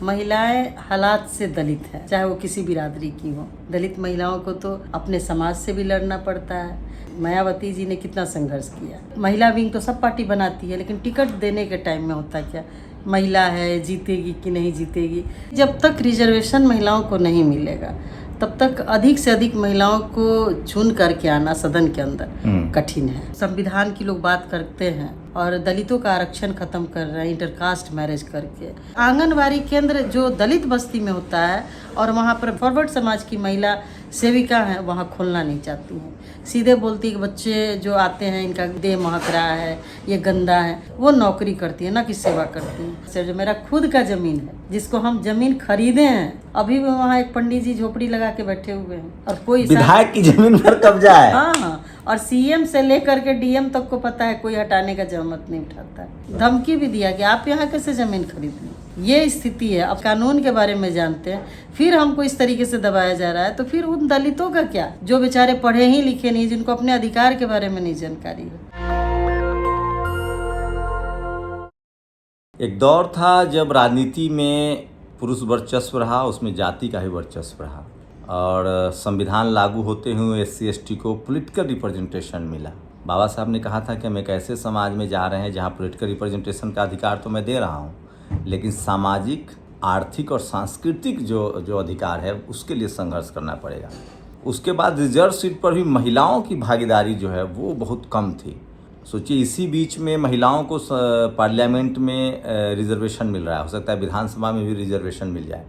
महिलाएं हालात से दलित है, चाहे वो किसी बिरादरी की हो। दलित महिलाओं को तो अपने समाज से भी लड़ना पड़ता है। मायावती जी ने कितना संघर्ष किया। महिला विंग तो सब पार्टी बनाती है, लेकिन टिकट देने के टाइम में होता क्या, महिला है जीतेगी कि नहीं जीतेगी। जब तक रिजर्वेशन महिलाओं को नहीं मिलेगा तब तक अधिक से अधिक महिलाओं को चुन करके आना सदन के अंदर कठिन है। संविधान की लोग बात करते हैं और दलितों का आरक्षण खत्म कर रहे हैं इंटरकास्ट मैरिज करके। आंगनबाड़ी केंद्र जो दलित बस्ती में होता है और वहाँ पर फॉरवर्ड समाज की महिला सेविका हैं, वहाँ खोलना नहीं चाहती हैं। सीधे बोलती कि बच्चे जो आते हैं इनका देह महक रहा है, ये गंदा है। वो नौकरी करती है ना कि सेवा करती है। सर, जो मेरा खुद का जमीन है जिसको हम जमीन खरीदे हैं, अभी भी वहाँ एक पंडित जी झोपड़ी लगा के बैठे हुए हैं और कोई विधायक की जमीन पर कब्जा है। हाँ, और सीएम से लेकर के डीएम तक को पता है, कोई हटाने का जहमत नहीं उठाता है। धमकी भी दिया कि आप यहाँ कैसे जमीन खरीद लें। ये स्थिति है। अब कानून के बारे में जानते हैं, फिर हमको इस तरीके से दबाया जा रहा है, तो फिर उन दलितों का क्या, जो बेचारे पढ़े ही लिखे नहीं, जिनको अपने अधिकार के बारे में नहीं जानकारी है। एक दौर था जब राजनीति में पुरुष वर्चस्व रहा, उसमें जाति का ही वर्चस्व रहा और संविधान लागू होते हुए SC ST को पॉलिटिकल रिप्रेजेंटेशन मिला। बाबा साहब ने कहा था कि हम एक ऐसे समाज में जा रहे हैं जहां पॉलिटिकल रिप्रेजेंटेशन का अधिकार तो मैं दे रहा हूं, लेकिन सामाजिक, आर्थिक और सांस्कृतिक जो अधिकार है उसके लिए संघर्ष करना पड़ेगा। उसके बाद रिजर्व सीट पर भी महिलाओं की भागीदारी जो है वो बहुत कम थी। सोचिए, इसी बीच में महिलाओं को पार्लियामेंट में रिजर्वेशन मिल रहा है, हो सकता है विधानसभा में भी रिजर्वेशन मिल जाए,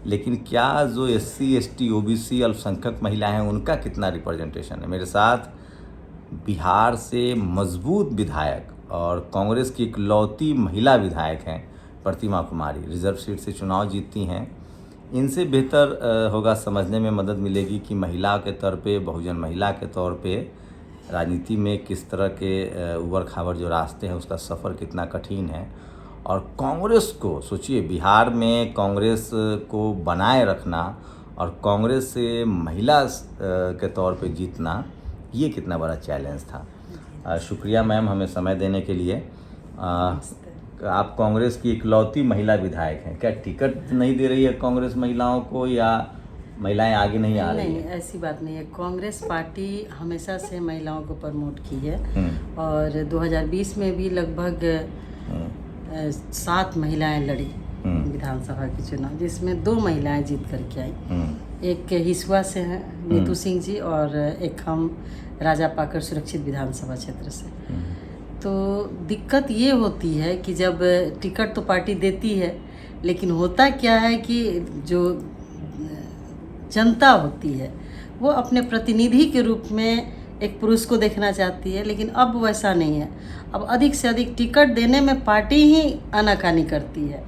लेकिन क्या जो SC ST OBC अल्पसंख्यक महिलाएं हैं उनका कितना रिप्रेजेंटेशन है। मेरे साथ बिहार से मजबूत विधायक और कांग्रेस की इकलौती महिला विधायक हैं प्रतिमा कुमारी, रिजर्व सीट से चुनाव जीतती हैं। इनसे बेहतर होगा समझने में मदद मिलेगी कि महिला के तौर पे, बहुजन महिला के तौर पे राजनीति में किस तरह के उबड़ खाबड़ जो रास्ते हैं उसका सफ़र कितना कठिन है। और कांग्रेस को सोचिए, बिहार में कांग्रेस को बनाए रखना और कांग्रेस से महिला के तौर पे जीतना, ये कितना बड़ा चैलेंज था। शुक्रिया मैम हमें समय देने के लिए। आप कांग्रेस की इकलौती महिला विधायक हैं, क्या टिकट नहीं दे रही है कांग्रेस महिलाओं को या महिलाएं आगे नहीं आ रही हैं? नहीं, ऐसी बात नहीं है। कांग्रेस पार्टी हमेशा से महिलाओं को प्रमोट की है और 2020 में भी लगभग 7 महिलाएं लड़ी विधानसभा के चुनाव, जिसमें 2 महिलाएं जीत करके आई। एक हिसुआ से हैं नीतू सिंह जी और एक हम राजा पाकर सुरक्षित विधानसभा क्षेत्र से। तो दिक्कत ये होती है कि जब टिकट तो पार्टी देती है, लेकिन होता क्या है कि जो जनता होती है वो अपने प्रतिनिधि के रूप में एक पुरुष को देखना चाहती है, लेकिन अब वैसा नहीं है। अब अधिक से अधिक टिकट देने में पार्टी ही आनाकानी करती है।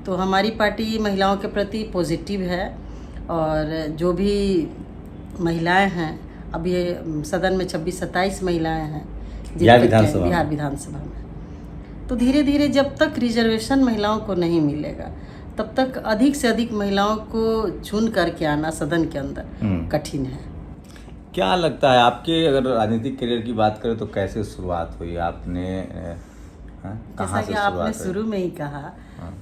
तो हमारी पार्टी महिलाओं के प्रति पॉजिटिव है और जो भी महिलाएं हैं, अभी सदन में 26-27 महिलाएं हैं बिहार विधानसभा में। तो धीरे धीरे जब तक रिजर्वेशन महिलाओं को नहीं मिलेगा तब तक अधिक से अधिक महिलाओं को चुन करके आना सदन के अंदर कठिन है। क्या लगता है आपके, अगर राजनीतिक करियर की बात करें तो कैसे शुरुआत हुई आपने? जैसा कि आपने शुरू में ही कहा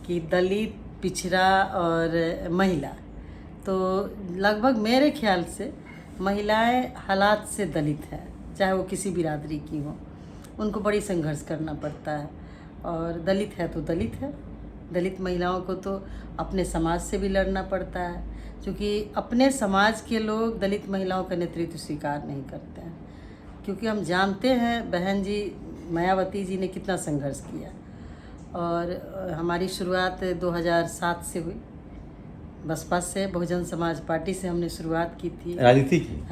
कि दलित, पिछड़ा और महिला, तो लगभग मेरे ख्याल से महिलाएं हालात से दलित है, चाहे वो किसी बिरादरी की हो। उनको बड़ी संघर्ष करना पड़ता है और दलित है तो दलित है। दलित महिलाओं को तो अपने समाज से भी लड़ना पड़ता है, क्योंकि अपने समाज के लोग दलित महिलाओं का नेतृत्व स्वीकार नहीं करते हैं। क्योंकि हम जानते हैं बहन जी मायावती जी ने कितना संघर्ष किया और हमारी शुरुआत 2007 से हुई। बसपा से, बहुजन समाज पार्टी से हमने शुरुआत की थी।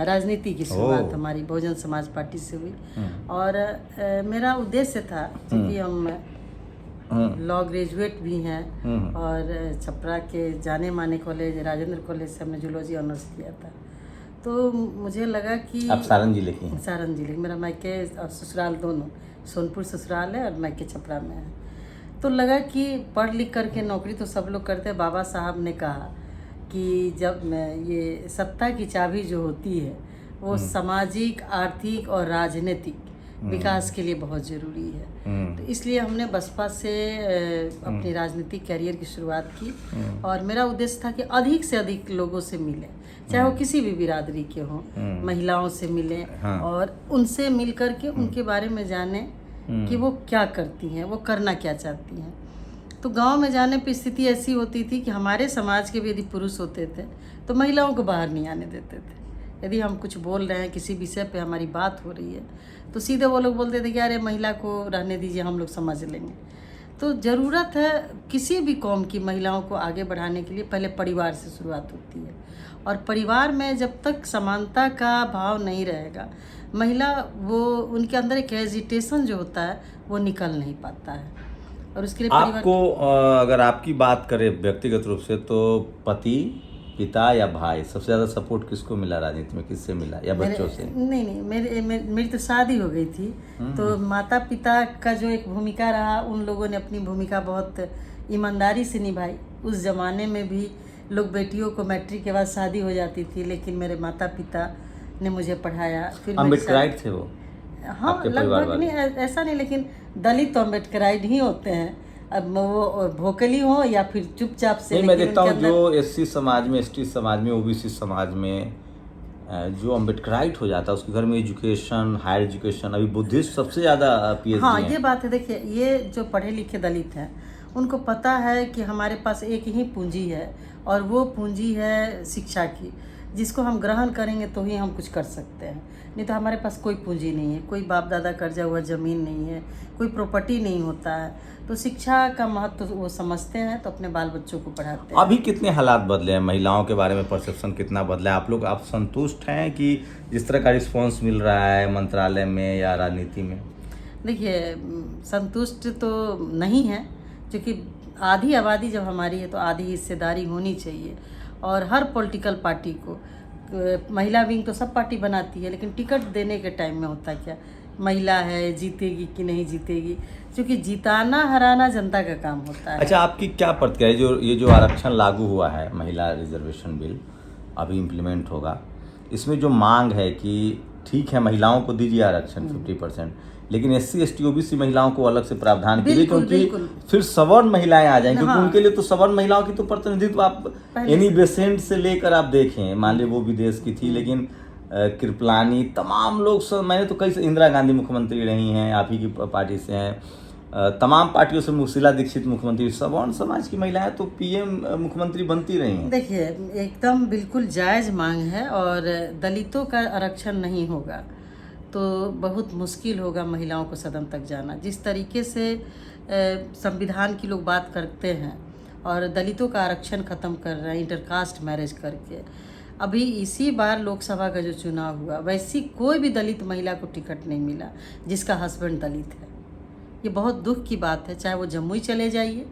राजनीति की शुरुआत हमारी बहुजन समाज पार्टी से हुई और मेरा उद्देश्य था, क्योंकि हम लॉ ग्रेजुएट भी हैं और छपरा के जाने माने कॉलेज राजेंद्र कॉलेज से हमने जूलॉजी ऑनर्स किया था। तो मुझे लगा कि आप सारण जिले की? सारण जिले, मेरा मायके और ससुराल दोनों, सोनपुर ससुराल है और मायके छपरा में है। तो लगा कि पढ़ लिख करके नौकरी तो सब लोग करते हैं। बाबा साहब ने कहा कि जब ये सत्ता की चाबी जो होती है वो सामाजिक, आर्थिक और राजनीतिक विकास के लिए बहुत ज़रूरी है। तो इसलिए हमने बसपा से अपनी राजनीतिक कैरियर की शुरुआत की और मेरा उद्देश्य था कि अधिक से अधिक लोगों से मिलें, चाहे वो किसी भी बिरादरी के हों, महिलाओं से मिलें और उनसे मिल कर के उनके बारे में जानें कि वो क्या करती हैं, वो करना क्या चाहती हैं। तो गांव में जाने पर स्थिति ऐसी होती थी कि हमारे समाज के भी यदि पुरुष होते थे तो महिलाओं को बाहर नहीं आने देते थे। यदि हम कुछ बोल रहे हैं, किसी विषय पे हमारी बात हो रही है, तो सीधे वो लोग बोलते थे कि अरे महिला को रहने दीजिए, हम लोग समझ लेंगे। तो ज़रूरत है किसी भी कौम की महिलाओं को आगे बढ़ाने के लिए पहले परिवार से शुरुआत होती है, और परिवार में जब तक समानता का भाव नहीं रहेगा, महिला वो उनके अंदर एक हेजिटेशन जो होता है वो निकल नहीं पाता है। और उसके लिए आपको अगर आपकी बात करें व्यक्तिगत रूप से, तो पति, पिता या भाई, सबसे ज़्यादा सपोर्ट किसको मिला राजनीति में, किससे मिला, या बच्चों से? नहीं, मेरी तो शादी हो गई थी, तो माता पिता का जो एक भूमिका रहा, उन लोगों ने अपनी भूमिका बहुत ईमानदारी से निभाई। उस जमाने में भी लोग बेटियों को मैट्रिक के बाद शादी हो जाती थी, लेकिन मेरे माता पिता ने मुझे पढ़ाया। फिर अम्बेडकराइट थे वो? हाँ, लगभग नहीं, ऐसा नहीं, लेकिन दलित तो अम्बेडकराइट ही होते हैं। अब वो भोकली हो या फिर चुपचाप से। नहीं, मैं देखता हूँ जो एससी समाज में, एसटी समाज में, ओबीसी समाज में जो अम्बेडकराइट हो जाता है उसके घर में एजुकेशन, हायर एजुकेशन, अभी बुद्धिस्ट सबसे ज़्यादा पीएचडी हाँ, ये बात है। देखिए, ये जो पढ़े लिखे दलित हैं उनको पता है कि हमारे पास एक ही पूंजी है, और वो पूंजी है शिक्षा की, जिसको हम ग्रहण करेंगे तो ही हम कुछ कर सकते हैं। नहीं तो हमारे पास कोई पूंजी नहीं है, कोई बाप दादा कर्जा हुआ ज़मीन नहीं है, कोई प्रॉपर्टी नहीं होता है। तो शिक्षा का महत्व तो वो समझते हैं, तो अपने बाल बच्चों को पढ़ाते हैं। अभी कितने हालात बदले हैं, महिलाओं के बारे में परसेप्शन कितना बदला है? आप संतुष्ट हैं कि जिस तरह का रिस्पॉन्स मिल रहा है मंत्रालय में या राजनीति में? देखिए, संतुष्ट तो नहीं है, क्योंकि आधी आबादी जब हमारी है तो आधी हिस्सेदारी होनी चाहिए। और हर पॉलिटिकल पार्टी को, महिला विंग तो सब पार्टी बनाती है, लेकिन टिकट देने के टाइम में होता क्या, महिला है, जीतेगी कि नहीं जीतेगी, क्योंकि जिताना हराना जनता का काम होता है। अच्छा, आपकी क्या प्रतिक्रिया है ये जो आरक्षण लागू हुआ है, महिला रिजर्वेशन बिल अभी इम्प्लीमेंट होगा, इसमें जो मांग है कि ठीक है महिलाओं को दीजिए आरक्षण 50%, लेकिन एससी एसटी ओबीसी महिलाओं को अलग से प्रावधान कीजिए, क्योंकि फिर सवर्ण महिलाएं आ जाएंगी, क्योंकि उनके लिए तो सवर्ण महिलाओं की तो प्रतिनिधित्व आप एनी बेसेंट से लेकर आप देखें, मान लीजिए वो विदेश की थी, लेकिन कृपलानी, तमाम लोग, मैंने तो कई, इंदिरा गांधी मुख्यमंत्री रही हैं, आप ही की पार्टी से हैं, तमाम पार्टियों से, शीला दीक्षित मुख्यमंत्री, सवर्ण समाज की महिलाएं तो पीएम मुख्यमंत्री बनती रही हैं। देखिए, एकदम बिल्कुल जायज़ मांग है, और दलितों का आरक्षण नहीं होगा तो बहुत मुश्किल होगा महिलाओं को सदन तक जाना। जिस तरीके से संविधान की लोग बात करते हैं और दलितों का आरक्षण ख़त्म कर रहे हैं इंटरकास्ट मैरिज करके, अभी इसी बार लोकसभा का जो चुनाव हुआ, वैसी कोई भी दलित महिला को टिकट नहीं मिला जिसका हस्बैंड दलित है। ये बहुत दुख की बात है, चाहे वो जम्मू ही चले जाइए,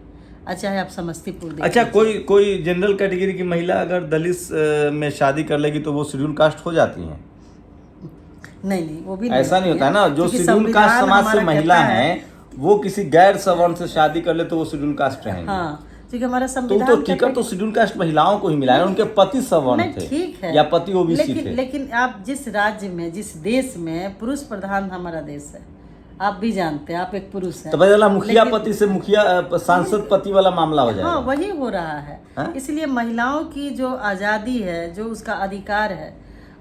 चाहे आप समस्तीपुर देखिए। अच्छा, कोई जनरल कैटेगरी की महिला अगर दलित में शादी कर लेगी तो वो शेड्यूल कास्ट हो जाती हैं? नहीं, वो भी ऐसा नहीं होता ना। जो शेड्यूल कास्ट समाज से महिला है वो किसी गैर सवर्ण से शादी कर ले तो वो शेड्यूल कास्ट रहेंगे। हाँ, क्योंकि हमारा संविधान तो टिकट तो शेड्यूल कास्ट महिलाओं को ही मिला है, उनके पति सवर्ण थे, ठीक है, या पति ओबीसी थे। लेकिन आप जिस राज्य में, जिस देश में पुरुष प्रधान हमारा देश है, आप भी जानते हैं, आप एक पुरुष हैं, तो बदला मुखिया पति से मुखिया सांसद पति वाला मामला हो जाएगा। हाँ, वही हो रहा है। इसलिए महिलाओं की जो आज़ादी है, जो उसका अधिकार है,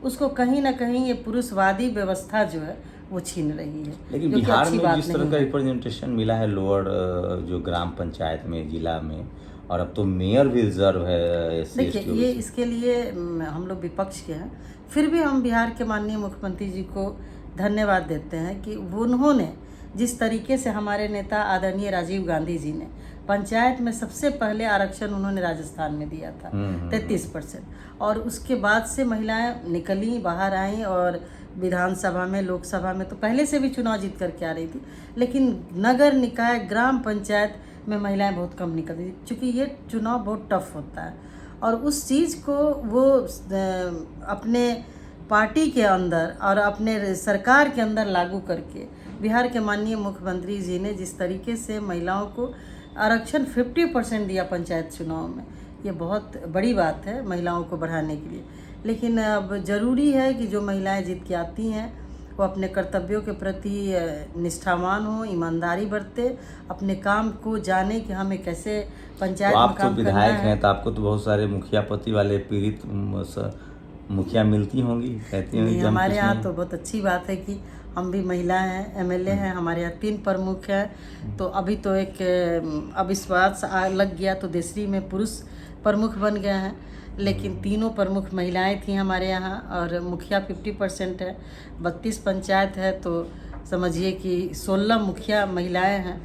उसको कहीं ना कहीं ये पुरुषवादी व्यवस्था जो है वो छीन रही है। लेकिन बिहार में जिस तरह का रिप्रेजेंटेशन मिला है लोअर जो ग्राम पंचायत में, जिला में, और अब तो मेयर भी रिजर्व है। देखिए, ये इसके लिए हम लोग विपक्ष के हैं, फिर भी हम बिहार के माननीय मुख्यमंत्री जी को धन्यवाद देते हैं कि उन्होंने जिस तरीके से, हमारे नेता आदरणीय राजीव गांधी जी ने पंचायत में सबसे पहले आरक्षण उन्होंने राजस्थान में दिया था 33%, और उसके बाद से महिलाएं निकली, बाहर आई, और विधानसभा में, लोकसभा में तो पहले से भी चुनाव जीत करके आ रही थी, लेकिन नगर निकाय, ग्राम पंचायत में महिलाएं बहुत कम निकलती थी, क्योंकि ये चुनाव बहुत टफ होता है। और उस चीज़ को वो अपने पार्टी के अंदर और अपने सरकार के अंदर लागू करके बिहार के माननीय मुख्यमंत्री जी ने जिस तरीके से महिलाओं को आरक्षण 50% दिया पंचायत चुनाव में, ये बहुत बड़ी बात है महिलाओं को बढ़ाने के लिए। लेकिन अब ज़रूरी है कि जो महिलाएं जीत के आती हैं वो अपने कर्तव्यों के प्रति निष्ठावान हो, ईमानदारी बरते, अपने काम को जाने कि हमें कैसे पंचायत तो में आप तो काम करना विधायक है। हैं, तो आपको तो बहुत सारे मुखिया पति वाले पीड़ित मुखिया मिलती होंगी, कहती होंगी नहीं, कि हम हमारे कुछ यहाँ नहीं। तो बहुत अच्छी बात है कि हम भी महिला हैं, एमएलए हैं, हमारे यहाँ 3 प्रमुख हैं। तो अभी तो एक अविश्वास लग गया तो देसरी में पुरुष प्रमुख बन गए हैं, लेकिन तीनों प्रमुख महिलाएं थी हमारे यहाँ। और मुखिया 50% है, 32 पंचायत है, तो समझिए कि 16 मुखिया महिलाएं हैं।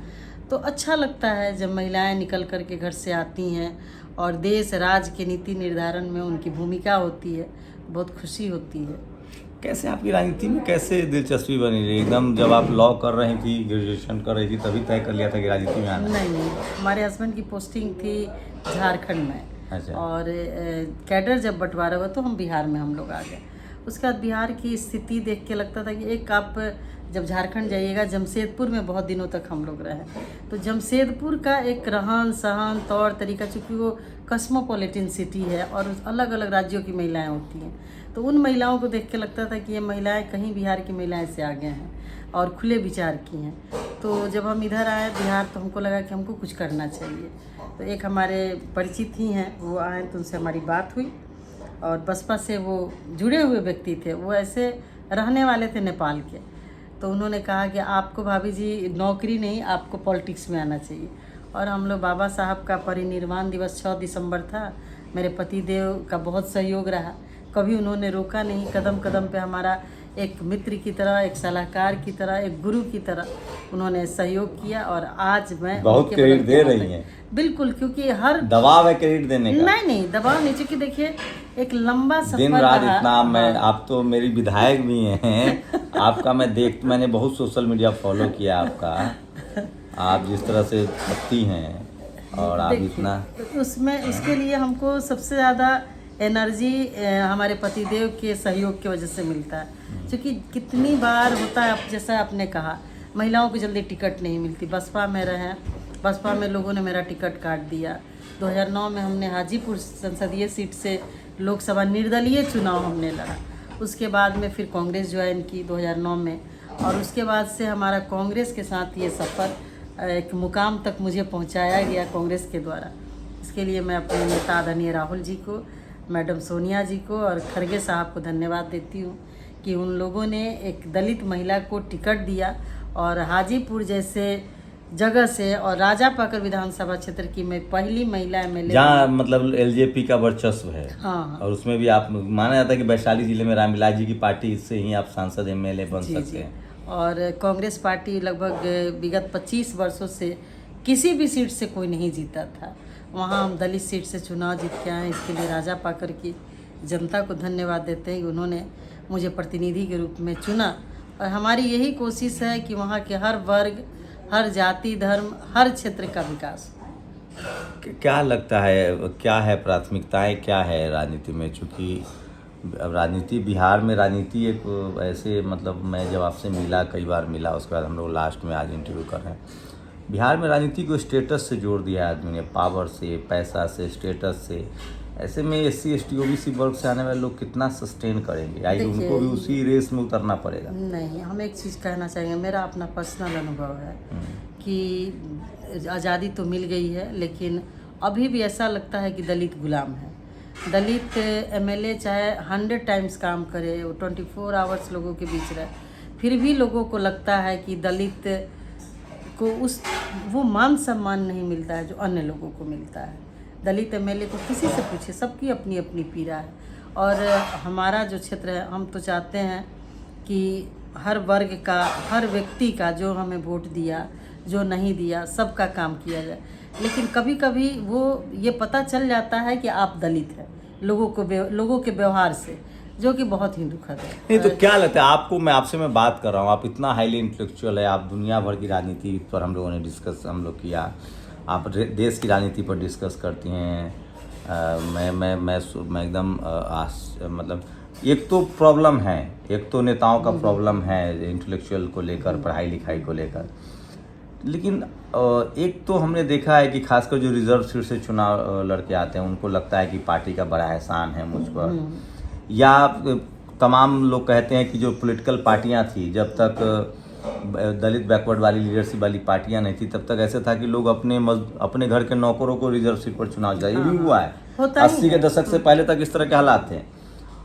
तो अच्छा लगता है जब महिलाएं निकल कर के घर से आती हैं और देश राज्य के नीति निर्धारण में उनकी भूमिका होती है, बहुत खुशी होती है। कैसे आपकी राजनीति में कैसे दिलचस्पी बनी रही? एकदम जब आप लॉ कर रही थी, ग्रेजुएशन कर रही थी, तभी तय कर लिया था कि राजनीति में आना है? नहीं, हमारे हस्बैंड की पोस्टिंग थी झारखंड में। अच्छा। और कैडर जब बंटवारा हुआ तो हम बिहार में हम लोग आ गए। उसके बाद बिहार की स्थिति देख के लगता था कि एक आप जब झारखंड जाइएगा, जमशेदपुर में बहुत दिनों तक हम लोग रहे, तो जमशेदपुर का एक रहन सहन तौर तरीका, चूँकि वो कस्मोपॉलिटन सिटी है और अलग अलग राज्यों की महिलाएं होती हैं, तो उन महिलाओं को देख के लगता था कि ये महिलाएं कहीं बिहार की महिलाएं से आगे हैं और खुले विचार की हैं। तो जब हम इधर आए बिहार, तो हमको लगा कि हमको कुछ करना चाहिए। तो एक हमारे परिचित ही हैं, वो आए तो उनसे हमारी बात हुई, और बसपा से वो जुड़े हुए व्यक्ति थे, वो ऐसे रहने वाले थे नेपाल के। तो उन्होंने कहा कि आपको भाभी जी नौकरी नहीं, आपको पॉलिटिक्स में आना चाहिए। और हम लोग, बाबा साहब का परिनिर्वाण दिवस 6 दिसंबर था, मेरे पतिदेव का बहुत सहयोग रहा, कभी उन्होंने रोका नहीं, कदम कदम पे हमारा एक मित्र की तरह, एक सलाहकार की तरह, एक गुरु की तरह उन्होंने सहयोग किया। और आज मैं बहुत उनके क्रेडिट बदौलत दे यहाँ रही तक- हैं। बिल्कुल, क्योंकि हर दबाव है क्रेडिट देने का? नहीं, दबाव नहीं, क्योंकि देखिए एक लंबा सफर दिन रात रहा। इतना मैं, हाँ। आप तो मेरी विधायक भी हैं आपका मैंने बहुत सोशल मीडिया फॉलो किया आपका। आप जिस तरह से करती हैं और आप देखिए, इतना, तो उसमें उसके लिए हमको सबसे ज़्यादा एनर्जी हमारे पतिदेव के सहयोग की वजह से मिलता है। क्योंकि कितनी बार होता है, जैसा आपने कहा, महिलाओं को जल्दी टिकट नहीं मिलती। बसपा में रहे, बसपा में लोगों ने मेरा टिकट काट दिया। 2009 में हमने हाजीपुर संसदीय सीट से लोकसभा निर्दलीय चुनाव हमने लड़ा। उसके बाद में फिर कांग्रेस ज्वाइन की 2009 में, और उसके बाद से हमारा कांग्रेस के साथ ये सफ़र एक मुकाम तक मुझे पहुंचाया गया कांग्रेस के द्वारा। इसके लिए मैं अपने नेता आदरणीय राहुल जी को, मैडम सोनिया जी को और खरगे साहब को धन्यवाद देती हूँ कि उन लोगों ने एक दलित महिला को टिकट दिया। और हाजीपुर जैसे जगह से, और राजापाकर विधानसभा क्षेत्र की मैं पहली महिला एमएलए, जहाँ मतलब एलजेपी का वर्चस्व है। हाँ। और उसमें भी आप, माना जाता है कि वैशाली जिले में रामविलास जी की पार्टी से ही आप सांसद एमएलए बन सकते हैं। और कांग्रेस पार्टी लगभग विगत 25 वर्षों से किसी भी सीट से कोई नहीं जीता था। वहाँ हम दलित सीट से चुनाव जीत के आए। इसके लिए राजापाकर की जनता को धन्यवाद देते हैं कि उन्होंने मुझे प्रतिनिधि के रूप में चुना। और हमारी यही कोशिश है कि वहाँ के हर वर्ग, हर जाति, धर्म, हर क्षेत्र का विकास। क्या लगता है, क्या है प्राथमिकताएं, क्या है राजनीति में? चूँकि अब राजनीति, बिहार में राजनीति एक ऐसे, मतलब मैं जब आपसे मिला, कई बार मिला, उसके बाद हम लोग लास्ट में आज इंटरव्यू कर रहे हैं, बिहार में राजनीति को स्टेटस से जोड़ दिया है आदमी ने, पावर से, पैसा से, स्टेटस से। ऐसे में एससी एसटी ओबीसी वर्ग से आने वाले लोग कितना सस्टेन करेंगे? आई उनको भी उसी रेस में उतरना पड़ेगा। नहीं, हम एक चीज़ कहना चाहेंगे, मेरा अपना पर्सनल अनुभव है कि आज़ादी तो मिल गई है, लेकिन अभी भी ऐसा लगता है कि दलित गुलाम है। दलित एमएलए चाहे 100 टाइम्स काम करे, वो 24 आवर्स लोगों के बीच रहे, फिर भी लोगों को लगता है कि दलित को वो मान सम्मान नहीं मिलता है जो अन्य लोगों को मिलता है। दलित एमएलए को किसी से पूछे, सबकी अपनी अपनी पीड़ा है। और हमारा जो क्षेत्र है, हम तो चाहते हैं कि हर वर्ग का, हर व्यक्ति का, जो हमें वोट दिया, जो नहीं दिया, सबका काम किया जाए। लेकिन कभी कभी वो ये पता चल जाता है कि आप दलित हैं लोगों के व्यवहार से, जो कि बहुत ही दुखद है। नहीं तो क्या लगता है आपको? मैं बात कर रहा हूँ, आप इतना हाईली इंटेलेक्चुअल है, आप दुनिया भर की राजनीति पर हम लोगों ने हम लोग किया, आप देश की राजनीति पर डिस्कस करती हैं। मैं एकदम मतलब एक तो प्रॉब्लम है, एक तो नेताओं का प्रॉब्लम है इंटेलेक्चुअल को लेकर, पढ़ाई लिखाई को लेकर। लेकिन एक तो हमने देखा है कि खासकर जो रिजर्व सीट से चुनाव लड़के आते हैं, उनको लगता है कि पार्टी का बड़ा एहसान है मुझ पर, या तमाम लोग कहते हैं कि जो पॉलिटिकल पार्टियां थी, जब तक दलित बैकवर्ड वाली लीडरशिप वाली पार्टियां नहीं थी, तब तक ऐसे था कि लोग अपने घर के नौकरों को रिजर्व सीट पर चुनाव जाए। ये भी हुआ है 80 के दशक से पहले तक इस तरह के हालात थे।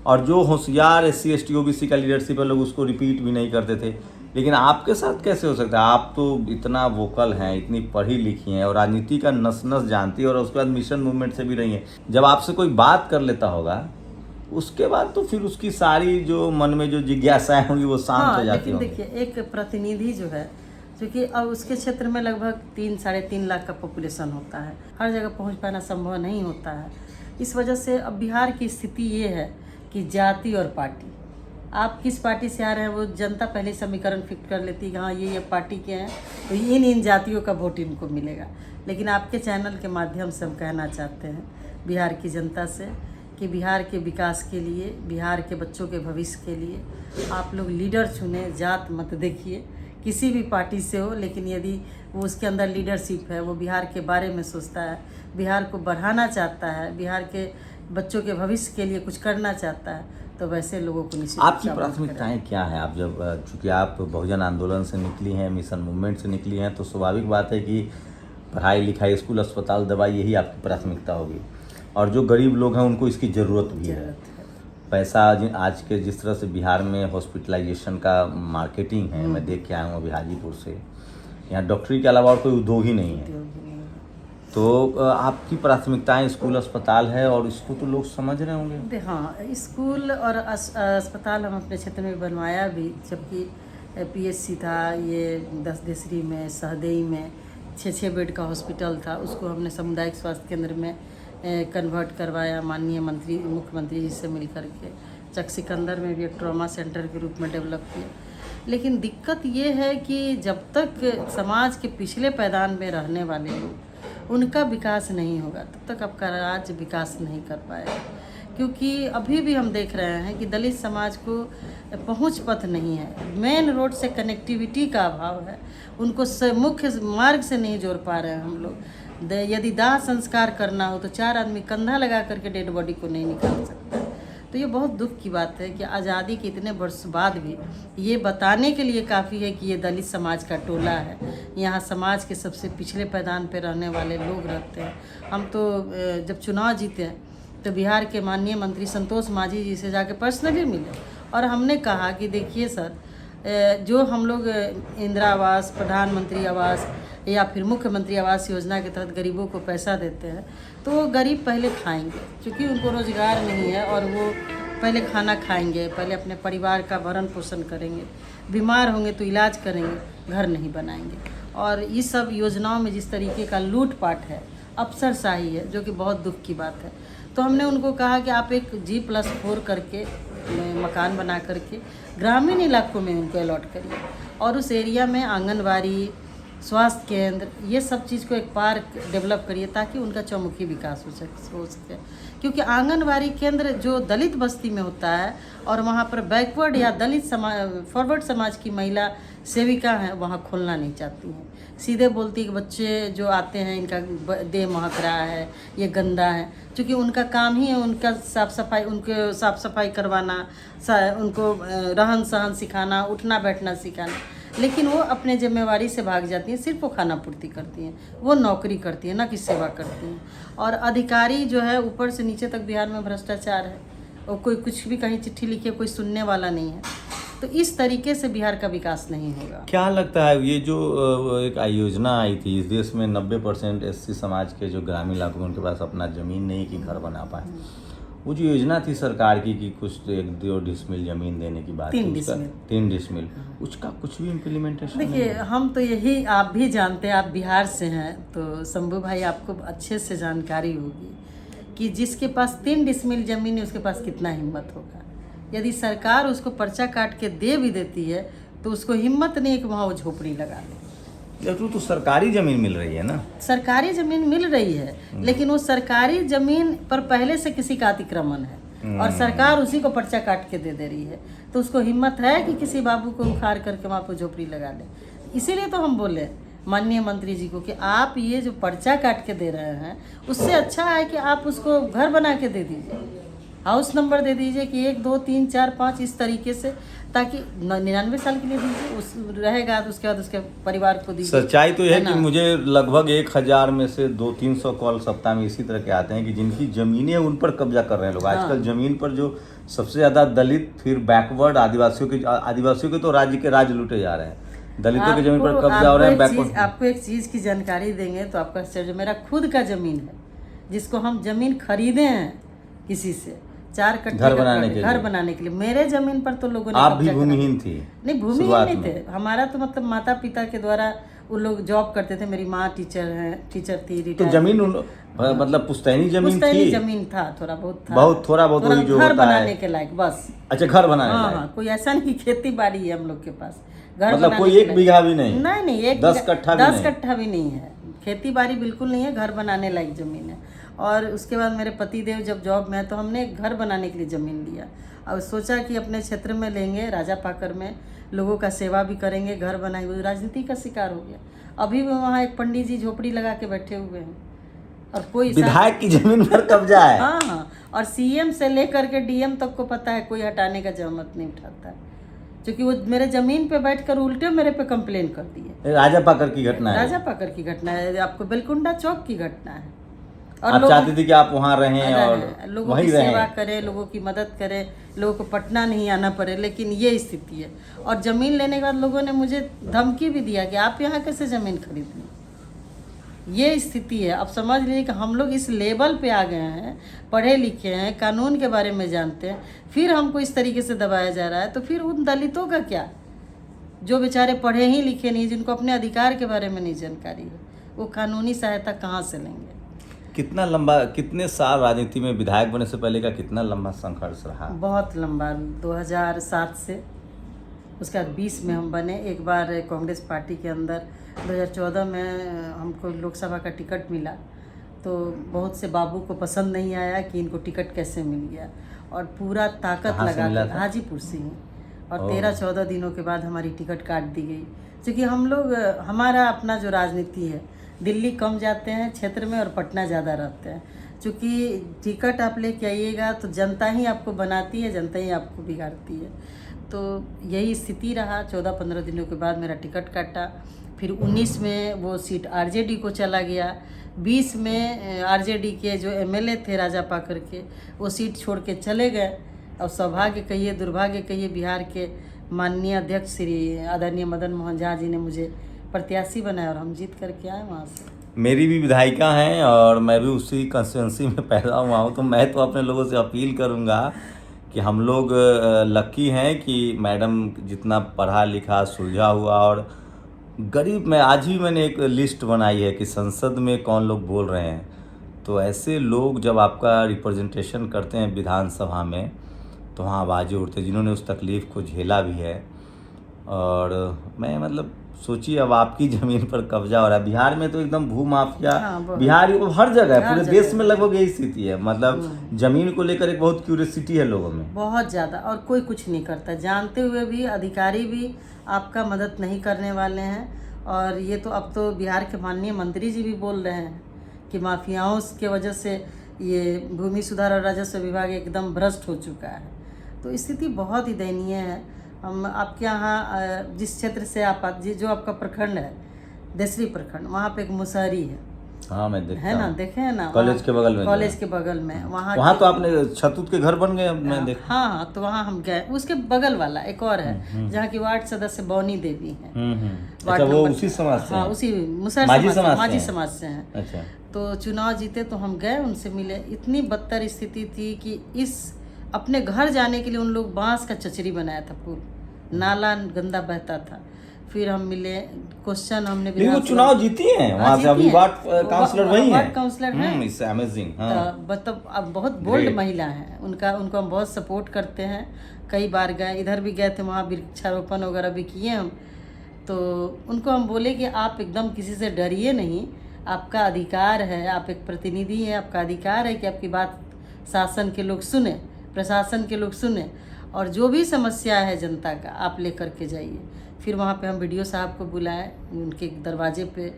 और जो होशियार SC ST OBC का लीडरशिप है, लोग उसको रिपीट भी नहीं करते थे। लेकिन आपके साथ कैसे हो सकता है? आप तो इतना वोकल हैं, इतनी पढ़ी लिखी हैं और राजनीति का नस नस जानती हैं, और उसके बाद मिशन मूवमेंट से भी रही हैं। जब आपसे कोई बात कर लेता होगा, उसके बाद तो फिर उसकी सारी जो मन में जो जिज्ञासाएं होंगी वो शांत हो जाती होंगी। लेकिन देखिए, एक प्रतिनिधि जो है, क्योंकि अब उसके क्षेत्र में लगभग 3-3.5 लाख का पॉपुलेशन होता है, हर जगह पहुंच पाना संभव नहीं होता है। इस वजह से अब बिहार की स्थिति ये है कि जाति और पार्टी, आप किस पार्टी से आ रहे हैं वो जनता पहले समीकरण फिक्स कर लेती है कि हाँ ये पार्टी के हैं तो इन जातियों का वोट इनको मिलेगा। लेकिन आपके चैनल के माध्यम से हम कहना चाहते हैं बिहार की जनता से कि बिहार के विकास के लिए, बिहार के बच्चों के भविष्य के लिए आप लोग लीडर चुने, जात मत देखिए, किसी भी पार्टी से हो, लेकिन यदि वो उसके अंदर लीडरशिप है, वो बिहार के बारे में सोचता है, बिहार को बढ़ाना चाहता है, बिहार के बच्चों के भविष्य के लिए कुछ करना चाहता है, तो वैसे लोगों को निश्चित। आपकी प्राथमिकताएं क्या है? आप जब चूँकि आप बहुजन आंदोलन से निकली हैं, मिशन मूवमेंट से निकली हैं, तो स्वाभाविक बात है कि पढ़ाई लिखाई, स्कूल, अस्पताल, दवाई, यही आपकी प्राथमिकता होगी। और जो गरीब लोग हैं उनको इसकी ज़रूरत भी है। पैसा आज के जिस तरह से बिहार में हॉस्पिटलाइजेशन का मार्केटिंग है, मैं देख के आया हूँ अभी हाजीपुर से, यहाँ डॉक्टरी के अलावा और कोई उद्योग ही नहीं है। तो आपकी प्राथमिकताएं स्कूल, अस्पताल है, और इसको तो लोग समझ रहे होंगे। हाँ, स्कूल और अस्पताल हम अपने क्षेत्र में बनवाया भी, जबकि PSC था ये 10 देसरी में, सहदेई में 6 बेड का हॉस्पिटल था, उसको हमने सामुदायिक स्वास्थ्य केंद्र में कन्वर्ट करवाया माननीय मुख्यमंत्री जी से मिल करके। चक सिकंदर में भी एक ट्रॉमा सेंटर के रूप में डेवलप किया। लेकिन दिक्कत ये है कि जब तक समाज के पिछले पैदान में रहने वाले लोग, उनका विकास नहीं होगा, तब तक आपका राज्य विकास नहीं कर पाएगा। क्योंकि अभी भी हम देख रहे हैं कि दलित समाज को पहुंच पथ नहीं है, मेन रोड से कनेक्टिविटी का अभाव है, उनको मुख्य मार्ग से नहीं जोड़ पा रहे हैं हम लोग। यदि दाह संस्कार करना हो तो 4 आदमी कंधा लगा करके डेड बॉडी को नहीं निकाल सकता। तो ये बहुत दुख की बात है कि आज़ादी के इतने वर्ष बाद भी ये बताने के लिए काफ़ी है कि ये दलित समाज का टोला है, यहाँ समाज के सबसे पिछले पैदान पे रहने वाले लोग रहते हैं। हम तो जब चुनाव जीते हैं तो बिहार के माननीय मंत्री संतोष मांझी जी से जाके पर्सनली मिले और हमने कहा कि देखिए सर, जो हम लोग इंदिरा आवास, प्रधानमंत्री आवास या फिर मुख्यमंत्री आवास योजना के तहत गरीबों को पैसा देते हैं, तो वो गरीब पहले खाएंगे, क्योंकि उनको रोज़गार नहीं है, और वो पहले खाना खाएंगे, पहले अपने परिवार का भरण पोषण करेंगे, बीमार होंगे तो इलाज करेंगे, घर नहीं बनाएंगे। और इस सब योजनाओं में जिस तरीके का लूटपाट है, अफसरशाही है, जो कि बहुत दुख की बात है। तो हमने उनको कहा कि आप एक G+4 करके मकान बना करके ग्रामीण इलाकों में उनको अलॉट करिए, और उस एरिया में आंगनवाड़ी, स्वास्थ्य केंद्र, ये सब चीज़ को एक पार्क डेवलप करिए, ताकि उनका चौमुखी विकास हो सके। क्योंकि आंगनवाड़ी केंद्र जो दलित बस्ती में होता है और वहाँ पर बैकवर्ड या दलित समाज, फॉरवर्ड समाज की महिला सेविका हैं, वहाँ खोलना नहीं चाहती हैं। सीधे बोलती है कि बच्चे जो आते हैं इनका देह महक रहा है, ये गंदा है, क्योंकि उनका काम ही है उनका उनको साफ़ सफाई करवाना, उनको रहन सहन सिखाना, उठना बैठना सिखाना। लेकिन वो अपने जिम्मेवारी से भाग जाती हैं, सिर्फ वो खाना पूर्ति करती हैं, वो नौकरी करती हैं, ना कि सेवा करती हैं। और अधिकारी जो है ऊपर से नीचे तक बिहार में भ्रष्टाचार है, और कोई कुछ भी कहीं चिट्ठी लिखे कोई सुनने वाला नहीं है। तो इस तरीके से बिहार का विकास नहीं होगा। क्या लगता है ये जो एक योजना आई थी, इस देश में 90% SC समाज के जो ग्रामीण इलाकों में उनके पास अपना ज़मीन नहीं कि घर बना पाए, वो जो योजना थी सरकार की कि कुछ 1-2 डिसमिल ज़मीन देने की बात, 3 डिसमिल, उसका कुछ भी इम्प्लीमेंटेशन? देखिए, हम तो यही, आप भी जानते हैं, आप बिहार से हैं, तो शंभू भाई आपको अच्छे से जानकारी होगी कि जिसके पास 3 डिसमिल ज़मीन है उसके पास कितना हिम्मत होगा। यदि सरकार उसको पर्चा काट के दे भी देती है तो उसको हिम्मत नहीं है कि वहाँ वो झोपड़ी लगा ले। तो सरकारी ज़मीन मिल रही है ना? सरकारी ज़मीन मिल रही है, लेकिन वो सरकारी ज़मीन पर पहले से किसी का अतिक्रमण है और सरकार उसी को पर्चा काट के दे रही है। तो उसको हिम्मत है कि किसी बाबू को उखाड़ करके वहाँ पर झोपड़ी लगा ले। इसीलिए तो हम बोले माननीय मंत्री जी को कि आप ये जो पर्चा काट के दे रहे हैं, उससे अच्छा है कि आप उसको घर बना के दे दीजिए। हाउस नंबर दे दीजिए कि 1 2 3 4 5 इस तरीके से, ताकि 99 साल के लिए दीजिए, उस रहेगा तो उसके बाद उसके परिवार को दीजिए। सच्चाई तो यह है कि ना? मुझे लगभग 1000 में से 200-300 कॉल सप्ताह में इसी तरह के आते हैं कि जिनकी जमीनें उन पर कब्जा कर रहे हैं लोग। आजकल जमीन पर जो सबसे ज्यादा दलित, फिर बैकवर्ड आदिवासियों के तो राज्य के राज्य लूटे जा रहे हैं, दलितों की जमीन पर कब्जा हो रहा है। बैकवर्ड आपको एक चीज की जानकारी देंगे तो आपका आश्चर्य, मेरा खुद का जमीन है जिसको हम जमीन खरीदे हैं किसी से 4 कट्ठे घर बनाने के लिए। मेरे जमीन पर तो लोगों ने आप भी भूमिहीन थी? नहीं, भूमिहीन नहीं थे। हमारा तो मतलब माता पिता के द्वारा वो लोग जॉब करते थे। मेरी माँ टीचर थी। तो जमीन मतलब पुश्तैनी जमीन थी? जमीन था, थोड़ा बहुत था। थोड़ा बहुत वही जो घर होता बनाने है के लायक बस। अच्छा, घर बनाने लायक। हाँ, कोई ऐसा नहीं खेती बाड़ी है हम लोग के पास। घर मतलब कोई 1 बीघा भी नहीं? नहीं, 10 कट्ठा भी नहीं है। खेती बाड़ी बिल्कुल नहीं है, घर बनाने लायक जमीन है। और उसके बाद मेरे पतिदेव जब जॉब में है तो हमने घर बनाने के लिए ज़मीन लिया और सोचा कि अपने क्षेत्र में लेंगे, राजा पाकर में लोगों का सेवा भी करेंगे, घर बनाएंगे। राजनीति का शिकार हो गया। अभी भी वहाँ एक पंडित जी झोपड़ी लगा के बैठे हुए हैं और कोई विधायक की जमीन पर कब्जा है। हाँ, और सीएम से लेकर के डीएम तक को पता है, कोई हटाने का जहमत नहीं उठाता है, क्योंकि वो मेरे जमीन पे बैठकर उल्टे मेरे पे कंप्लेन कर दिए। राजा पाकर की घटना है? राजा पाकर की घटना है, आपको बेलकुंडा चौक की घटना है। और आप चाहते थे कि आप वहाँ रहें और लोगों की सेवा करें, लोगों की मदद करें, लोगों को पटना नहीं आना पड़े, लेकिन ये स्थिति है। और ज़मीन लेने के बाद लोगों ने मुझे धमकी भी दिया कि आप यहाँ कैसे ज़मीन खरीद लें। ये स्थिति है। अब समझ लीजिए कि हम लोग इस लेवल पे आ गए हैं, पढ़े लिखे हैं, कानून के बारे में जानते हैं, फिर हमको इस तरीके से दबाया जा रहा है। तो फिर उन दलितों का क्या, जो बेचारे पढ़े ही लिखे नहीं, जिनको अपने अधिकार के बारे में नहीं जानकारी है, वो कानूनी सहायता कहाँ से लेंगे? कितने साल राजनीति में, विधायक बनने से पहले का कितना लंबा संघर्ष रहा? बहुत लंबा। 2007 से उसके बाद 20 में हम बने। एक बार कांग्रेस पार्टी के अंदर 2014 में हमको लोकसभा का टिकट मिला, तो बहुत से बाबू को पसंद नहीं आया कि इनको टिकट कैसे मिल गया, और पूरा ताकत लगा के हाजीपुर से ही, और 13-14 दिनों के बाद हमारी टिकट काट दी गई। क्योंकि हम लोग, हमारा अपना जो राजनीति है, दिल्ली कम जाते हैं क्षेत्र में और पटना ज़्यादा रहते हैं। क्योंकि टिकट आप लेके आइएगा तो जनता ही आपको बनाती है, जनता ही आपको बिगाड़ती है। तो यही स्थिति रहा। 14-15 दिनों के बाद मेरा टिकट काटा। फिर 19 में वो सीट आरजेडी को चला गया। 20 में आरजेडी के जो एमएलए थे राजा पाकर के, वो सीट छोड़ के चले गए। और सौभाग्य कहिए, दुर्भाग्य कहिए, बिहार के माननीय अध्यक्ष श्री आदरणीय मदन मोहन झा जी ने मुझे प्रत्याशी बनाया और हम जीत करके आए वहाँ से। मेरी भी विधायिका हैं और मैं भी उसी कंस्टिट्यूंसी में पैदा हुआ हूँ, तो मैं तो अपने लोगों से अपील करूँगा कि हम लोग लकी हैं कि मैडम जितना पढ़ा लिखा, सुलझा हुआ और गरीब में, आज ही मैंने एक लिस्ट बनाई है कि संसद में कौन लोग बोल रहे हैं, तो ऐसे लोग जब आपका रिप्रेजेंटेशन करते हैं विधानसभा में, तो वहाँ आवाज़ें उठते, जिन्होंने उस तकलीफ़ को झेला भी है। और मैं मतलब सोचिए, अब आपकी ज़मीन पर कब्जा हो रहा है। बिहार में तो एकदम भू माफिया, बिहार हर जगह है, पूरे देश में लगभग यही स्थिति है। मतलब ज़मीन को लेकर एक बहुत क्यूरियोसिटी है लोगों में, बहुत ज़्यादा, और कोई कुछ नहीं करता। जानते हुए भी अधिकारी भी आपका मदद नहीं करने वाले हैं। और ये तो अब तो बिहार के माननीय मंत्री जी भी बोल रहे हैं कि माफियाओं की वजह से ये भूमि सुधार और राजस्व विभाग एकदम भ्रष्ट हो चुका है। तो स्थिति बहुत ही दयनीय है। हम आपके यहाँ जिस क्षेत्र से आप जो आपका प्रखंड है, देसरी प्रखंड, वहाँ पे एक मुसहरी है। हाँ, मैं देखा है ना, देखे हैं ना, कॉलेज के बगल में। कॉलेज के बगल में वहाँ तो आपने छतूत के घर बन गए, मैं देखा। हाँ, तो वहाँ हम गए। उसके बगल वाला एक और है जहाँ की वार्ड सदस्य बौनी देवी है। अच्छा, वो उसी समाज से? हाँ, उसी मुसहर माझी समाज से हैं। अच्छा, तो चुनाव जीते तो हम गए, उनसे मिले। इतनी बदतर स्थिति थी कि इस अपने घर जाने के लिए उन लोग बांस का चचरी बनाया था, पूरा नाला गंदा बहता था। फिर हम मिले, क्वेश्चन हमने भी। वो चुनाव जीती हैं वहाँ से, अभी वार्ड काउंसलर वही हैं। वार्ड काउंसलर हैं, इट्स अमेजिंग। मतलब अब बहुत बोल्ड महिला हैं। उनको हम बहुत सपोर्ट करते हैं। कई बार गए, इधर भी गए थे, वहाँ वृक्षारोपण वगैरह भी किए हम। तो उनको हम बोले कि आप एकदम किसी से डरिए नहीं, आपका अधिकार है, आप एक प्रतिनिधि हैं, आपका अधिकार है कि आपकी बात शासन के लोग सुने, प्रशासन के लोग सुने, और जो भी समस्या है जनता का आप लेकर के जाइए। फिर वहाँ पे हम बीडीओ साहब को बुलाए, उनके दरवाजे पे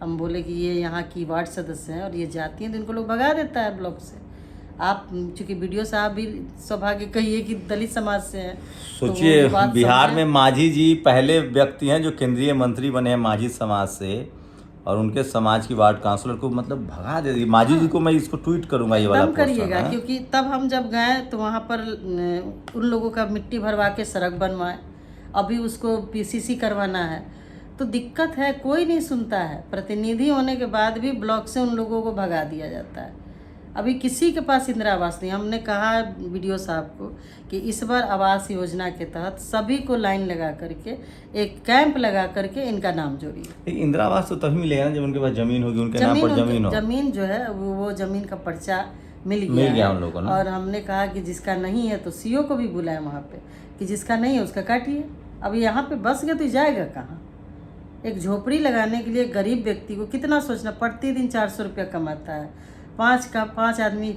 हम बोले कि ये यहाँ की वार्ड सदस्य हैं और ये जाती हैं, तो इनको लोग भगा देता है ब्लॉक से। आप चूंकि वीडियो साहब भी सौभाग्य कहिए कि दलित समाज से हैं, तो वो सोचिए बात बिहार समझें। में मांझी जी पहले व्यक्ति हैं जो केंद्रीय मंत्री बने हैं मांझी समाज से, और उनके समाज की वार्ड काउंसलर को मतलब भगा दे दी। मांझी जी को मैं इसको ट्वीट करूंगा ये वाला एकदम पोस्टर। करिएगा, हाँ? क्योंकि तब हम जब गए तो वहाँ पर उन लोगों का मिट्टी भरवा के सड़क बनवाए, अभी उसको पीसीसी करवाना है, तो दिक्कत है, कोई नहीं सुनता है। प्रतिनिधि होने के बाद भी ब्लॉक से उन लोगों को भगा दिया जाता है। अभी किसी के पास इंदिरा आवास नहीं। हमने कहा वीडियो साहब को कि इस बार आवास योजना के तहत सभी को लाइन लगा करके एक कैंप लगा करके इनका नाम जोड़िए। इंदिरा आवास तो तभी मिलेगा ना जब उनके पास जमीन होगी, उनके नाम पर जमीन हो। जमीन जो है वो जमीन का पर्चा मिल गया है। उन लोगों को ना। और हमने कहा कि जिसका नहीं है तो सीओ को भी बुलाए वहाँ पे कि जिसका नहीं है उसका काटिए। अब यहाँ पे बस गया तो जाएगा कहाँ? एक झोपड़ी लगाने के लिए गरीब व्यक्ति को कितना सोचना, प्रतिदिन 400 रुपया कमाता है, 5 आदमी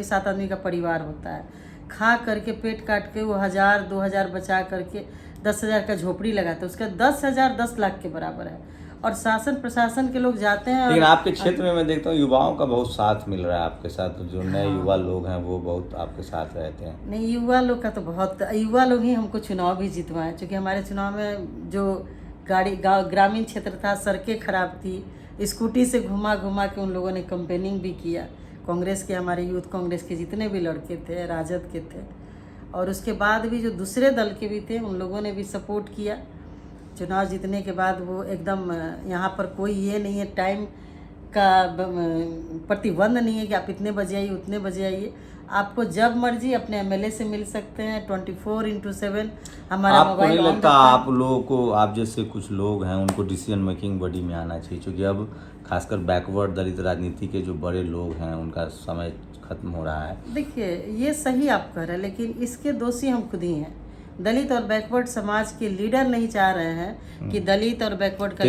7 आदमी का परिवार होता है, खा करके पेट काट के वो 1000-2000 बचा करके 10,000 का झोपड़ी लगाता है, उसका 10,000 10 लाख के बराबर है। और शासन प्रशासन के लोग जाते हैं। लेकिन आपके क्षेत्र में मैं देखता हूँ युवाओं का बहुत साथ मिल रहा है आपके साथ, जो नए युवा लोग हैं वो बहुत आपके साथ रहते हैं। नहीं, युवा लोग का तो बहुत, युवा लोग ही हमको चुनाव भी जितवाए, क्योंकि हमारे चुनाव में जो ग्रामीण क्षेत्र था, सड़कें खराब थी, स्कूटी से घुमा घुमा के उन लोगों ने कैंपेनिंग भी किया। कांग्रेस के, हमारे यूथ कांग्रेस के जितने भी लड़के थे, राजद के थे, और उसके बाद भी जो दूसरे दल के भी थे उन लोगों ने भी सपोर्ट किया। चुनाव जीतने के बाद वो एकदम, यहाँ पर कोई ये नहीं है टाइम का प्रतिबंध नहीं है कि आप इतने बजे आइए उतने बजे आइए। आपको जब मर्जी अपने एमएलए से मिल सकते हैं। 24/7 हमारा आपको मोबाइल नहीं ऑन लगता रहता है। आप लोगों को, आप जैसे कुछ लोग हैं उनको डिसीजन मेकिंग बॉडी में आना चाहिए, क्योंकि अब खासकर बैकवर्ड दलित राजनीति के जो बड़े लोग हैं उनका समय खत्म हो रहा है। देखिए, ये सही आप कह रहे हैं, लेकिन इसके दोषी हम खुद ही हैं। दलित और बैकवर्ड समाज के लीडर नहीं चाह रहे हैं कि दलित और बैकवर्ड का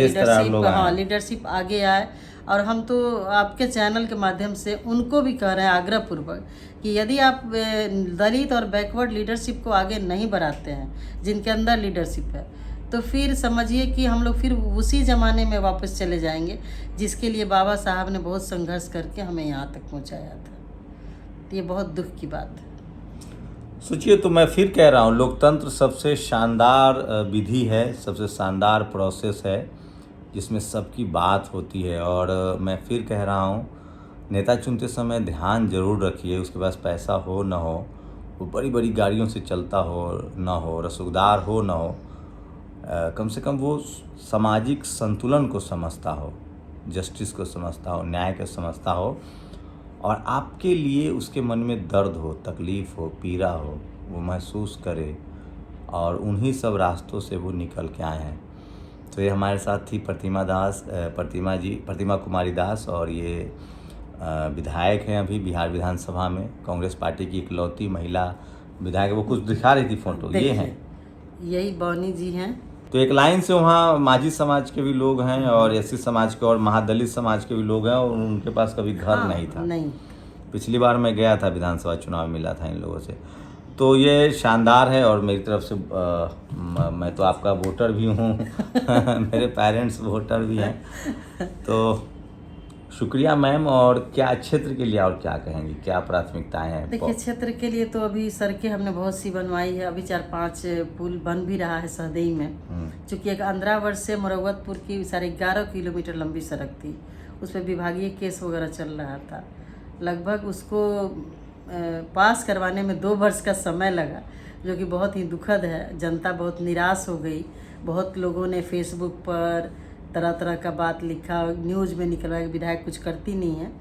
लीडरशिप आगे आए। और हम तो आपके चैनल के माध्यम से उनको भी कह रहे हैं आग्रह पूर्वक कि यदि आप दलित और बैकवर्ड लीडरशिप को आगे नहीं बढ़ाते हैं, जिनके अंदर लीडरशिप है, तो फिर समझिए कि हम लोग फिर उसी ज़माने में वापस चले जाएंगे जिसके लिए बाबा साहब ने बहुत संघर्ष करके हमें यहाँ तक पहुँचाया था। तो ये बहुत दुख की बात है। सोचिए, तो मैं फिर कह रहा हूँ, लोकतंत्र सबसे शानदार विधि है, सबसे शानदार प्रोसेस है जिसमें सबकी बात होती है। और मैं फिर कह रहा हूँ, नेता चुनते समय ध्यान जरूर रखिए, उसके पास पैसा हो न हो, वो बड़ी बड़ी गाड़ियों से चलता हो न हो, रसूखदार हो न हो, कम से कम वो सामाजिक संतुलन को समझता हो, जस्टिस को समझता हो, न्याय को समझता हो, और आपके लिए उसके मन में दर्द हो, तकलीफ़ हो, पीड़ा हो, वो महसूस करे, और उन्हीं सब रास्तों से वो निकल के आए हैं। तो ये हमारे साथ थी प्रतिमा कुमारी दास, और ये विधायक हैं अभी बिहार विधानसभा में, कांग्रेस पार्टी की इकलौती महिला विधायक। वो कुछ दिखा रही थी फोटो, ये हैं, यही बौनी जी हैं। तो एक लाइन से वहाँ माझी समाज के भी लोग हैं और एससी समाज के और महादलित समाज के भी लोग हैं, और उनके पास कभी घर नहीं था। नहीं, पिछली बार मैं गया था विधानसभा चुनाव, मिला था इन लोगों से। तो ये शानदार है, और मेरी तरफ से मैं तो आपका वोटर भी हूँ मेरे पेरेंट्स वोटर भी हैं। तो शुक्रिया मैम। और क्या क्षेत्र के लिए और क्या कहेंगी, क्या प्राथमिकताएं हैं? देखिए, क्षेत्र के लिए तो अभी सड़कें हमने बहुत सी बनवाई है, अभी 4-5 पुल बन भी रहा है सहदेई में। चूँकि एक 15 वर्ष से मोरवतपुर की 11.5 किलोमीटर लंबी सड़क थी, उस पर विभागीय केस वगैरह चल रहा था। लगभग उसको पास करवाने में 2 वर्ष का समय लगा, जो कि बहुत ही दुखद है। जनता बहुत निराश हो गई। बहुत लोगों ने फेसबुक पर तरह तरह का बात लिखा, न्यूज़ में निकलवाया कि विधायक कुछ करती नहीं है।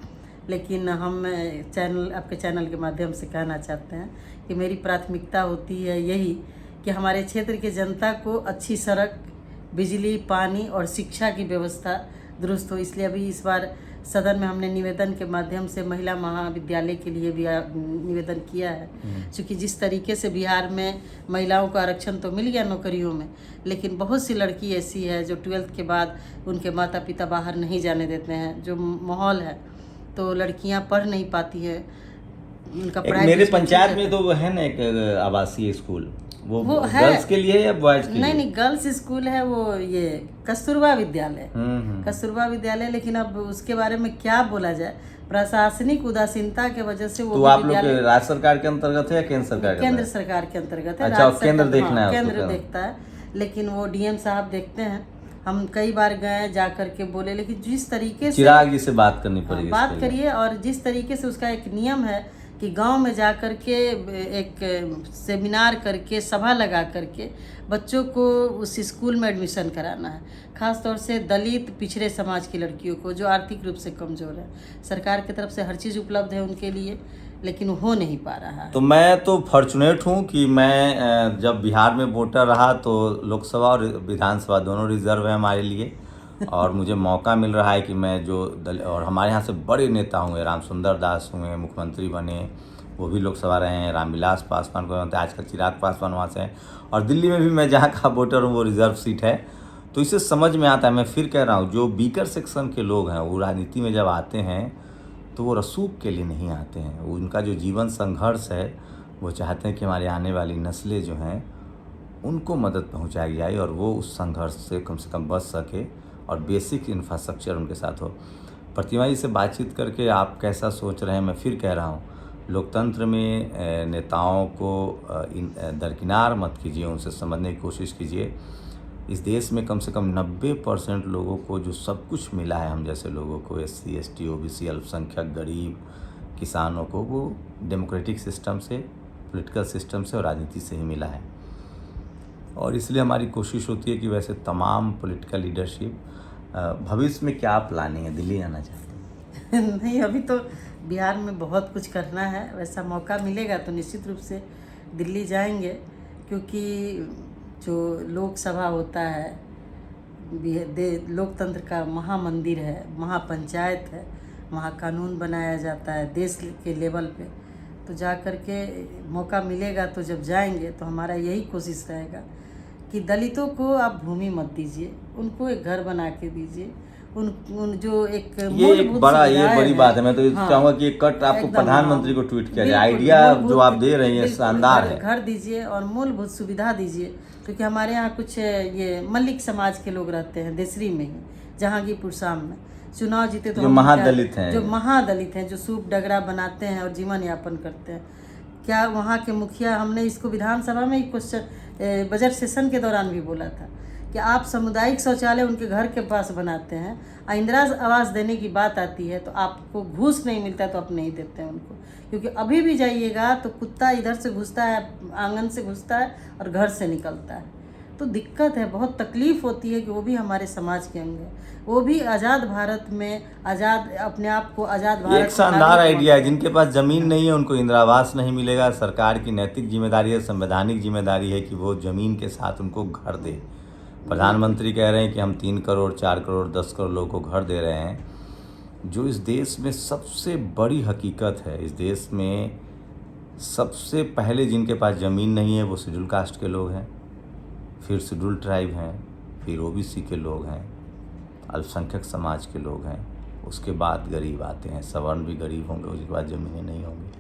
लेकिन हम आपके चैनल के माध्यम से कहना चाहते हैं कि मेरी प्राथमिकता होती है यही कि हमारे क्षेत्र की जनता को अच्छी सड़क, बिजली, पानी और शिक्षा की व्यवस्था दुरुस्त हो। इसलिए अभी इस बार सदन में हमने निवेदन के माध्यम से महिला महाविद्यालय के लिए भी निवेदन किया है। क्योंकि जिस तरीके से बिहार में महिलाओं को आरक्षण तो मिल गया नौकरियों में, लेकिन बहुत सी लड़की ऐसी है जो 12th के बाद उनके माता पिता बाहर नहीं जाने देते हैं। जो माहौल है तो लड़कियां पढ़ नहीं पाती है, उनका पढ़ाई। मेरे पंचायत में तो है ना एक आवासीय स्कूल, वो है गर्ल्स के लिए या बॉयज के लिए? नहीं, गर्ल्स स्कूल है वो, ये कस्तूरबा विद्यालय। कस्तूरबा विद्यालय। लेकिन अब उसके बारे में क्या बोला जाए, प्रशासनिक उदासीनता के वजह से वो तो आप लोग राज्य सरकार के अंतर्गत है या केंद्र सरकार के केंद्र सरकार के अंतर्गत है। अच्छा, केंद्र देखना है, केंद्र देखता है, लेकिन वो डीएम साहब देखते हैं। हम कई बार गए जा करके बोले, लेकिन जिस तरीके से चिराग जी से बात करनी पड़ेगी, बात करिए। और जिस तरीके से उसका एक नियम है कि गांव में जा करके एक सेमिनार करके सभा लगा करके बच्चों को उस स्कूल में एडमिशन कराना है, खास तौर से दलित पिछड़े समाज की लड़कियों को जो आर्थिक रूप से कमज़ोर है। सरकार की तरफ से हर चीज़ उपलब्ध है उनके लिए, लेकिन हो नहीं पा रहा है। तो मैं तो फॉर्चुनेट हूँ कि मैं जब बिहार में वोटर रहा तो लोकसभा और विधानसभा दोनों रिजर्व है हमारे लिए, और मुझे मौका मिल रहा है कि मैं और हमारे यहाँ से बड़े नेता हुए, रामसुंदर दास हुए, मुख्यमंत्री बने, वो भी लोकसभा रहे हैं, रामविलास पासवान को आजकल चिराग पासवान वहाँ से हैं, और दिल्ली में भी मैं जहाँ का वोटर हूँ वो रिजर्व सीट है। तो इससे समझ में आता है, मैं फिर कह रहा हूँ, जो वीकर सेक्शन के लोग हैं वो राजनीति में जब आते हैं तो वो रसूख के लिए नहीं आते हैं। उनका जो जीवन संघर्ष है वो चाहते हैं कि हमारे आने वाली नस्लें जो हैं उनको मदद पहुंचाई जाए और वो उस संघर्ष से कम बच सके और बेसिक इंफ्रास्ट्रक्चर उनके साथ हो। प्रतिमा जी से बातचीत करके आप कैसा सोच रहे हैं, मैं फिर कह रहा हूँ, लोकतंत्र में नेताओं को दरकिनार मत कीजिए, उनसे समझने की कोशिश कीजिए। इस देश में कम से कम 90% लोगों को जो सब कुछ मिला है, हम जैसे लोगों को, SC ST OBC अल्पसंख्यक गरीब किसानों को, वो डेमोक्रेटिक सिस्टम से, पॉलिटिकल सिस्टम से और राजनीति से ही मिला है। और इसलिए हमारी कोशिश होती है कि वैसे तमाम पॉलिटिकल लीडरशिप भविष्य में क्या प्लानिंग है, दिल्ली आना चाहते हैं? नहीं, अभी तो बिहार में बहुत कुछ करना है। वैसा मौका मिलेगा तो निश्चित रूप से दिल्ली जाएंगे, क्योंकि जो लोकसभा होता है लोकतंत्र का महामंदिर है, महापंचायत है, वहाँ कानून बनाया जाता है देश के लेवल पे। तो जा कर के मौका मिलेगा तो जब जाएंगे तो हमारा यही कोशिश रहेगा कि दलितों को आप भूमि मत दीजिए, उनको एक घर बना के दीजिए। उन जो एक बड़ी बात है। मैं तो चाहूँगा कि कट आपको प्रधानमंत्री को ट्वीट किया जाए। आइडिया जो आप दे रही हैं शानदार है। घर दीजिए और मूलभूत सुविधा दीजिए, क्योंकि हमारे यहाँ कुछ ये मल्लिक समाज के लोग रहते हैं देसरी में ही, जहांगीरपुर शाम में चुनाव जीते तो जो महादलित हैं, जो सूप डगरा बनाते हैं और जीवन यापन करते हैं। क्या वहाँ के मुखिया, हमने इसको विधानसभा में ही क्वेश्चन बजट सेशन के दौरान भी बोला था कि आप सामुदायिक शौचालय उनके घर के पास बनाते हैं, इंदिरा आवास देने की बात आती है तो आपको घूस नहीं मिलता तो आप नहीं देते हैं उनको। क्योंकि अभी भी जाइएगा तो कुत्ता इधर से घुसता है, आंगन से घुसता है और घर से निकलता है। तो दिक्कत है, बहुत तकलीफ होती है कि वो भी हमारे समाज के अंग है, वो भी आज़ाद भारत में अपने आप को आज़ाद भारत। एक शानदार आइडिया है। जिनके पास ज़मीन नहीं है उनको इंदिरा आवास नहीं मिलेगा। सरकार की नैतिक जिम्मेदारी है, संवैधानिक जिम्मेदारी है कि वो ज़मीन के साथ उनको घर दे। प्रधानमंत्री कह रहे हैं कि हम 3 करोड़ 4 करोड़ 10 करोड़ लोगों को घर दे रहे हैं। जो इस देश में सबसे बड़ी हकीकत है, इस देश में सबसे पहले जिनके पास ज़मीन नहीं है वो शेड्यूल कास्ट के लोग हैं, फिर शेड्यूल ट्राइब हैं, फिर OBC के लोग हैं, अल्पसंख्यक समाज के लोग हैं, उसके बाद गरीब आते हैं। सवर्ण भी गरीब होंगे, उसके बाद ज़मीनें नहीं होंगी।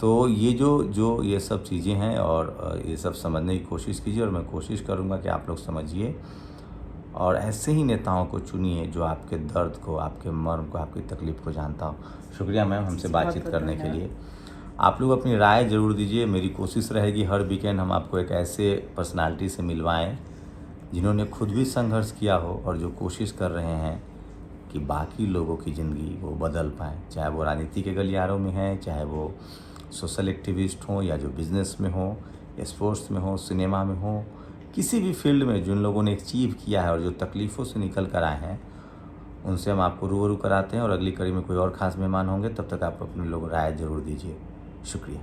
तो ये जो ये सब चीज़ें हैं और ये सब समझने की कोशिश कीजिए, और मैं कोशिश करूँगा कि आप लोग समझिए और ऐसे ही नेताओं को चुनिए जो आपके दर्द को, आपके मर्म को, आपकी तकलीफ़ को जानता हो। शुक्रिया मैम हमसे बातचीत करने के लिए। आप लोग अपनी राय ज़रूर दीजिए। मेरी कोशिश रहेगी हर वीकेंड हम आपको एक ऐसे पर्सनालिटी से मिलवाएं जिन्होंने खुद भी संघर्ष किया हो और जो कोशिश कर रहे हैं कि बाकी लोगों की ज़िंदगी वो बदल पाएँ, चाहे वो राजनीति के गलियारों में हैं, चाहे वो सोशल एक्टिविस्ट हों, या जो बिज़नेस में हो, स्पोर्ट्स में हो, सिनेमा में हो, किसी भी फील्ड में जिन लोगों ने अचीव किया है और जो तकलीफ़ों से निकल कर आए हैं, उनसे हम आपको रूबरू कराते हैं। और अगली कड़ी में कोई और ख़ास मेहमान होंगे, तब तक आप अपने लोग राय ज़रूर दीजिए। शुक्रिया।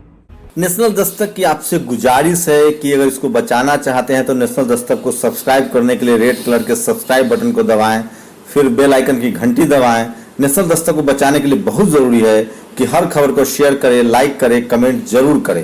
नेशनल दस्तक की आपसे गुजारिश है कि अगर इसको बचाना चाहते हैं तो नेशनल दस्तक को सब्सक्राइब करने के लिए रेड कलर के सब्सक्राइब बटन को दबाएं, फिर बेल आइकन की घंटी दबाएं। नेशनल दस्तक को बचाने के लिए बहुत ज़रूरी है कि हर खबर को शेयर करें, लाइक करें, कमेंट जरूर करें।